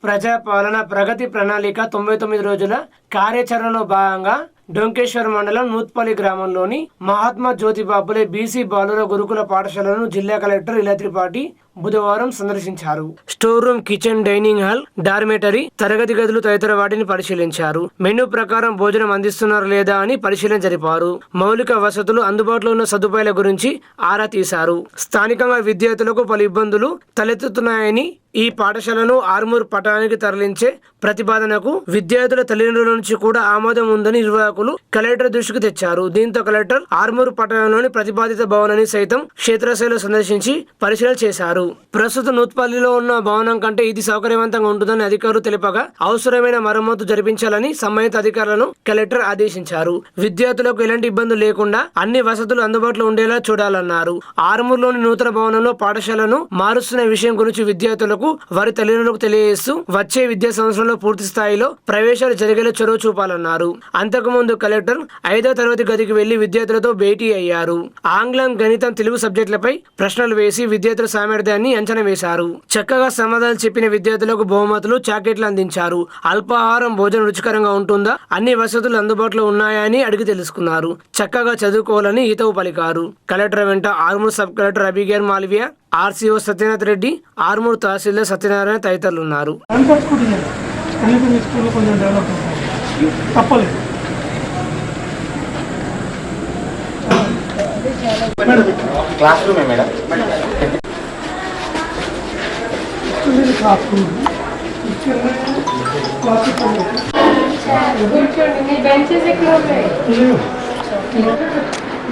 ప్రజాపాలన ప్రగతి ప్రణాళిక 99 రోజుల కార్యాచరణలో భాగంగా డొంకేశ్వర్ మండలం నూత్పల్లి గ్రామంలోని మహాత్మా జ్యోతిబా ఫులే బీసీ బాలుర గురుకుల పాఠశాలను జిల్లా కలెక్టర్ ఇలా త్రిపాఠి బుధవారం సందర్శించారు. Store room, kitchen, dining hall, dormitory, తరగతి గదులు తదితర వాటిని పరిశీలించారు. మెనూ ప్రకారం భోజనం అందిస్తున్నారు లేదా అని పరిశీలన జరిపారు. మౌలిక వసతులు, అందుబాటులో ఉన్న సదుపాయాల గురించి ఆరా తీశారు. స్థానికంగా విద్యార్థులకు పలు ఇబ్బందులు తలెత్తుతున్నాయని, ఈ పాఠశాలను ఆర్మూర్ పట్టణానికి తరలించే ప్రతిపాదనకు విద్యార్థుల తల్లిదండ్రుల నుంచి కూడా ఆమోదం ఉందని నిర్వాహకులు కలెక్టర్ దృష్టికి తెచ్చారు. దీంతో కలెక్టర్ ఆర్మూర్ పట్టణంలోని ప్రతిపాదిత భవనాన్ని సైతం క్షేత్రస్థాయిలో సందర్శించి పరిశీలన చేశారు. ప్రస్తుత నూత్పల్లిలో ఉన్న భవనం కంటే ఇది సౌకర్యవంతంగా ఉంటుందని అధికారులు తెలిపగా అవసరమైన మరమ్మతు జరిపించాలని సంబంధిత అధికారులను కలెక్టర్ ఆదేశించారు. విద్యార్థులకు ఎలాంటి ఇబ్బందులు లేకుండా అన్ని వసతులు అందుబాటులో ఉండేలా చూడాలన్నారు. ఆర్మూర్లోని నూతన భవనంలో పాఠశాలను మారుస్తున్న విషయం గురించి విద్యార్థులకు వారి తల్లిదండ్రులకు తెలియజేస్తూ వచ్చే విద్యా సంవత్సరంలో పూర్తి స్థాయిలో ప్రవేశాలు జరిగేలా చొరవ చూపాలన్నారు. అంతకుముందు కలెక్టర్ 5వ తరగతి గదికి వెళ్లి విద్యార్థులతో భేటీ అయ్యారు. ఆంగ్లం, గణితం, తెలుగు సబ్జెక్టులపై ప్రశ్నలు వేసి విద్యార్థుల సామర్థ్యాన్ని అంచనా వేశారు. చక్కగా సమాధానాలు చెప్పిన విద్యార్థులకు బహుమతులు, చాక్లెట్లు అందించారు. అల్పాహారం, భోజనం రుచికరంగా ఉంటుందా, అన్ని వసతులు అందుబాటులో ఉన్నాయా అని అడిగి తెలుసుకున్నారు. చక్కగా చదువుకోవాలని హితవు పలికారు. కలెక్టర్ వెంట Armoor sub collector Abigail Malviya, RCO Satyanath Reddy, Armoor తహసీల్దార్ సత్యనారాయణ తదితరులు ఉన్నారు.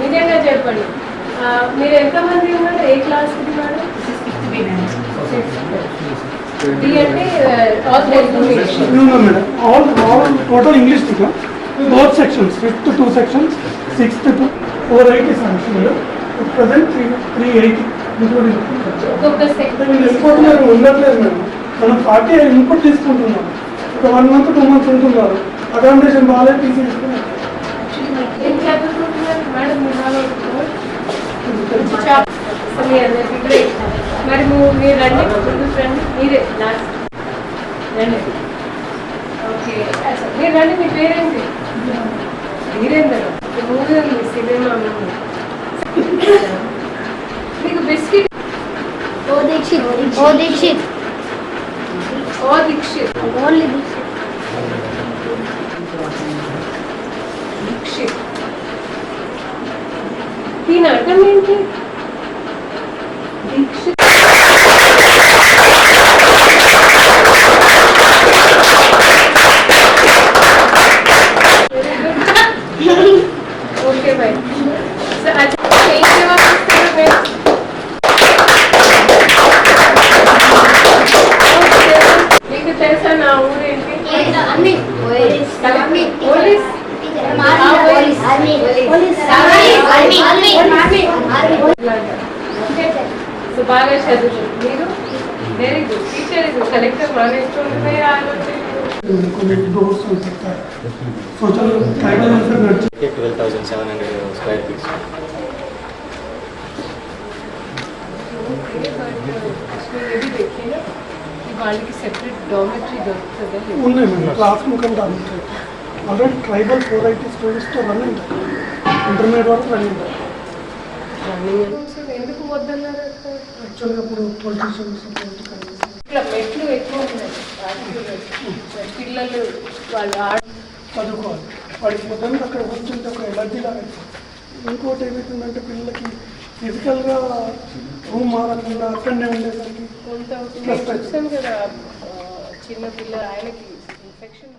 నిజంగా చెప్పండి, మీరు ఎంతమంది ఉన్నారు? ఏ క్లాస్ ఉన్నారు? Total English speaker, both sections, 5th to 2 sections, 6th to 480 sections. Present 380, including. ఉండట్లేదు మేడం, మనం పార్టీ ఇన్పుట్ తీసుకుంటున్నాం. ఒక 1 month 2 months ఉంటున్నారు. అకామిడేషన్ బాగాలేదు, టీసీ తీసుకున్నాం. మరి మీరు రండి, రండి, మీరే లాస్ట్ రండి. ఓకే, మీరు రండి. మీ పేరేంటి? వీరేందర్. మూవీ ఉంది, సినిమా మూవీ. మీకు బిస్కెట్ దీక్షిత్ ఓన్లీ దీక్షిత్. దీని అర్థం ఏంటి? Dikshit okay boy. మీకు తెలుసా నా ఊరేంటి? సో బాగా చదువు. మీరు వెరీ గుడ్ టీచర్. ఇది కలెక్టర్ మానేస్తుంటే ఆలోచన 12,700 square feet. వాళ్ళకి సెపరేట్ డార్మెటరీ దొరుకుతుందా? ఉన్నాయి మేడం, క్లాస్ రూమ్ కంటే డార్మెటరీ. ఆల్రెడీ ట్రైబల్ 480 స్టూడెంట్స్తో రన్నింగ్, ఇంటర్మీడియట్ వరకు రన్నింగ్. ఎందుకు వద్దన్నారు? యాక్చువల్గా ఇప్పుడు పొలిటీషియన్స్ ఇట్లా మెట్లు ఎక్కువ ఉన్నాయి. పిల్లలు వాళ్ళు చదువుకోవాలి, వాడికి మొత్తం అక్కడ కూర్చుంటే ఒక ఎలర్జీ లాగా. ఇంకోటి ఏమవుతుందంటే పిల్లలకి ఫిజికల్గా రూమ్ మారకుండా అక్కడనే ఉండేసరికి కొంత కదా చిన్న పిల్ల ఆయనకి ఇన్ఫెక్షన్